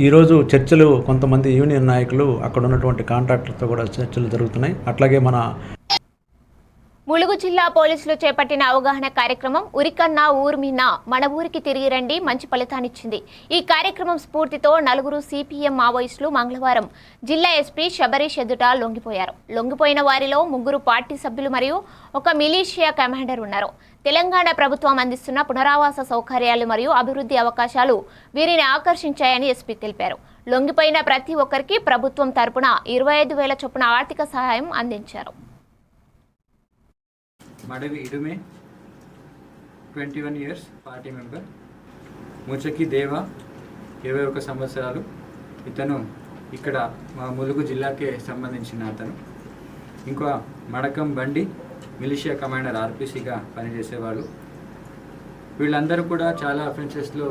ఈరోజు చర్చలు కొంతమంది యూనియన్ నాయకులు అక్కడ ఉన్నటువంటి కాంట్రాక్టర్తో కూడా చర్చలు జరుగుతున్నాయి. అట్లాగే మన ములుగు జిల్లా పోలీసులు చేపట్టిన అవగాహన కార్యక్రమం ఉరికన్నా ఊర్మినా మన ఊరికి తిరిగి రండి మంచి ఫలితాన్నిచ్చింది. ఈ కార్యక్రమం స్ఫూర్తితో నలుగురు సిపిఎం మావోయిస్టులు మంగళవారం జిల్లా ఎస్పీ శబరీష్ ఎదుట లొంగిపోయారు. లొంగిపోయిన వారిలో 3 పార్టీ సభ్యులు మరియు ఒక మిలీషియా కమాండర్ ఉన్నారు. తెలంగాణ ప్రభుత్వం అందిస్తున్న పునరావాస సౌకర్యాలు మరియు అభివృద్ధి అవకాశాలు వీరిని ఆకర్షించాయని ఎస్పీ తెలిపారు. లొంగిపోయిన ప్రతి ఒక్కరికి ప్రభుత్వం తరపున 25,000 చొప్పున ఆర్థిక సహాయం అందించారు. Madavi Idume 21 years party member. Muchaki Deva 21 సంవత్సరాలు. ఇతను ఇక్కడ మా ములుగు జిల్లాకే సంబంధించిన అతను. ఇంకో మడకం బండి మిలిషియా కమాండర్ ఆర్పిసిగా పనిచేసేవాళ్ళు. వీళ్ళందరూ కూడా చాలా అఫెన్సెస్లో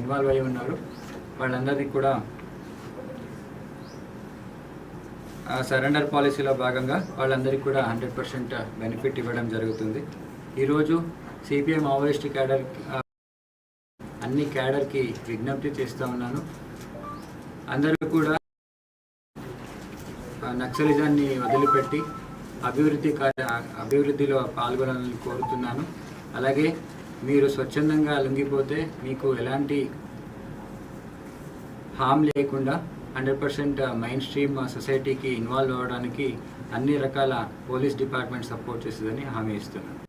ఇన్వాల్వ్ అయి ఉన్నారు. వాళ్ళందరికీ కూడా సరెండర్ పాలసీలో భాగంగా వాళ్ళందరికీ కూడా 100% బెనిఫిట్ ఇవ్వడం జరుగుతుంది. ఈరోజు సిపిఎం మావోయిస్ట్ క్యాడర్ అన్ని క్యాడర్కి విజ్ఞప్తి చేస్తూ ఉన్నాను. అందరూ కూడా నక్సలిజాన్ని వదిలిపెట్టి అభివృద్ధిలో పాల్గొనాలని కోరుతున్నాను. అలాగే మీరు స్వచ్ఛందంగా లొంగిపోతే మీకు ఎలాంటి హామ్ లేకుండా 100% మెయిన్ స్ట్రీమ్ సొసైటీకి ఇన్వాల్వ్ అవ్వడానికి అన్ని రకాల పోలీస్ డిపార్ట్మెంట్ సపోర్ట్ చేస్తుందని హామీ ఇస్తున్నాను.